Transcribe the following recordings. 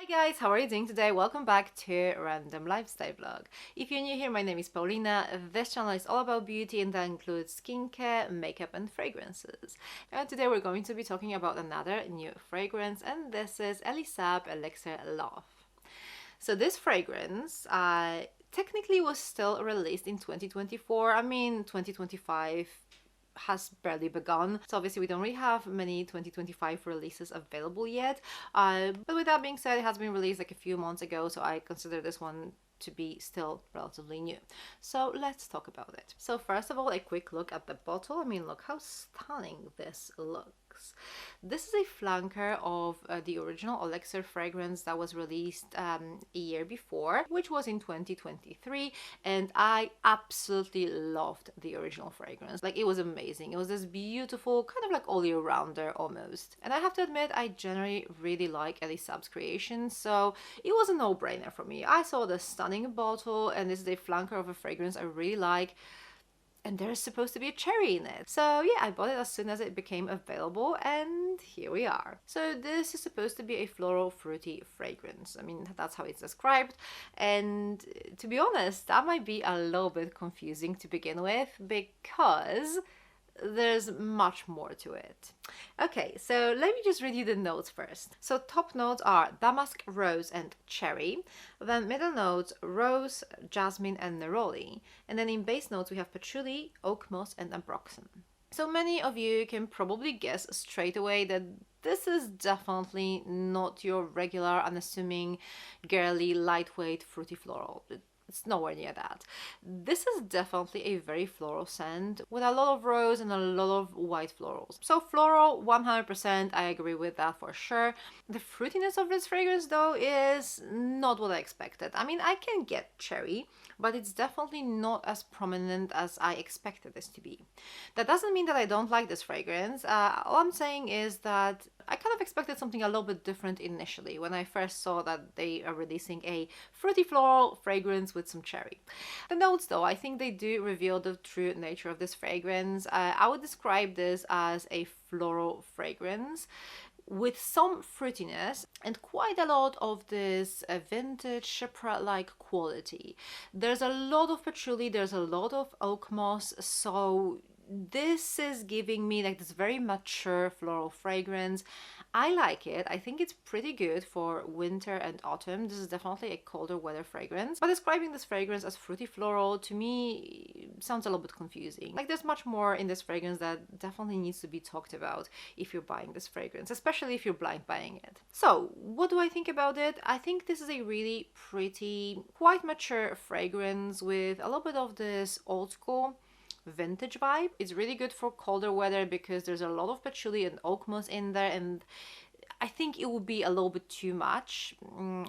Hi guys, how are you doing today? Welcome back to Random Lifestyle Vlog. If you're new here, my name is Paulina. This channel is all about beauty and that includes skincare, makeup and fragrances. And today we're going to be talking about another new fragrance, and this is Elie Saab Elixir Love. So this fragrance technically was still released in 2024. I mean 2025 has barely begun, so obviously we don't really have many 2025 releases available yet, but with that being said, it has been released like a few months ago, so I consider this one to be still relatively new. So let's talk about it. So first of all, a quick look at the bottle. I mean, look how stunning this looks. This is a flanker of the original Elixir fragrance that was released a year before, which was in 2023, and I absolutely loved the original fragrance. Like, it was amazing. It was this beautiful kind of like all year rounder almost, and I have to admit I generally really like Elie Saab's creations, so it was a no-brainer for me. I saw the stunning bottle, and this is a flanker of a fragrance I really like, and there's supposed to be a cherry in it. So yeah, I bought it as soon as it became available, and here we are. So this is supposed to be a floral fruity fragrance. I mean, that's how it's described, and to be honest, that might be a little bit confusing to begin with, because there's much more to it. Okay, so let me just read you the notes first. So top notes are damask, rose and cherry. Then middle notes, rose, jasmine and neroli. And then in base notes we have patchouli, oak moss and ambroxan. So many of you can probably guess straight away that this is definitely not your regular unassuming, girly, lightweight, fruity floral. It's nowhere near that. This is definitely a very floral scent with a lot of rose and a lot of white florals. So floral, 100%, I agree with that for sure. The fruitiness of this fragrance though is not what I expected. I mean, I can get cherry, but it's definitely not as prominent as I expected this to be. That doesn't mean that I don't like this fragrance. All I'm saying is that I kind of expected something a little bit different initially when I first saw that they are releasing a fruity floral fragrance with some cherry. The notes though, I think they do reveal the true nature of this fragrance. I would describe this as a floral fragrance with some fruitiness and quite a lot of this vintage Chypre-like quality. There's a lot of patchouli, there's a lot of oak moss, so this is giving me like this very mature floral fragrance. I like it. I think it's pretty good for winter and autumn. This is definitely a colder weather fragrance, but describing this fragrance as fruity floral to me sounds a little bit confusing. Like, there's much more in this fragrance that definitely needs to be talked about if you're buying this fragrance, especially if you're blind buying it. So what do I think about it? I think this is a really pretty, quite mature fragrance with a little bit of this old school vintage vibe. It's really good for colder weather because there's a lot of patchouli and oak moss in there, and I think it would be a little bit too much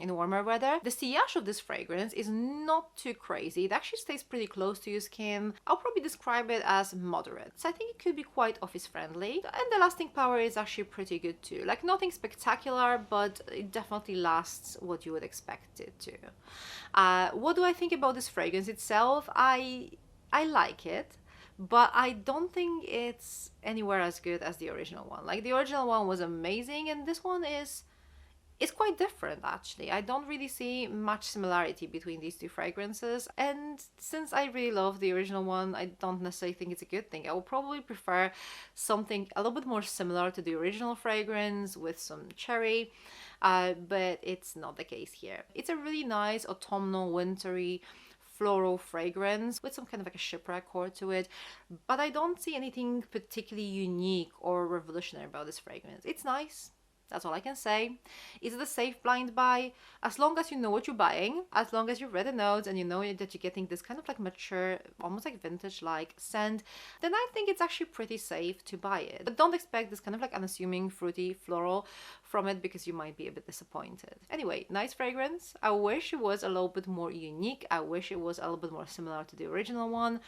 in warmer weather. The sillage of this fragrance is not too crazy. It actually stays pretty close to your skin. I'll probably describe it as moderate. So I think it could be quite office friendly. And the lasting power is actually pretty good too. Like, nothing spectacular, but it definitely lasts what you would expect it to. What do I think about this fragrance itself? I like it, but I don't think it's anywhere as good as the original one. Like, the original one was amazing, and this one is quite different actually. I don't really see much similarity between these two fragrances, and since I really love the original one, I don't necessarily think it's a good thing. I would probably prefer something a little bit more similar to the original fragrance with some cherry, but it's not the case here. It's a really nice autumnal, wintry, floral fragrance with some kind of like a Chypre core to it, but I don't see anything particularly unique or revolutionary about this fragrance. It's nice, that's all I can say. Is it a safe blind buy? As long as you know what you're buying, as long as you read the notes and you know that you're getting this kind of like mature, almost like vintage-like scent, then I think it's actually pretty safe to buy it. But don't expect this kind of like unassuming fruity floral from it, because you might be a bit disappointed. Anyway, nice fragrance. I wish it was a little bit more unique. I wish it was a little bit more similar to the original one.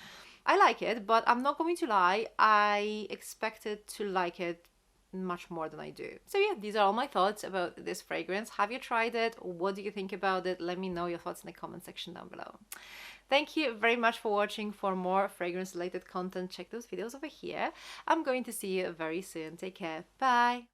I like it, but I'm not going to lie, I expected to like it much more than I do. So yeah, these are all my thoughts about this fragrance. Have you tried it? What do you think about it? Let me know your thoughts in the comment section down below. Thank you very much for watching. For more fragrance related content, check those videos over here. I'm going to see you very soon. Take care. Bye.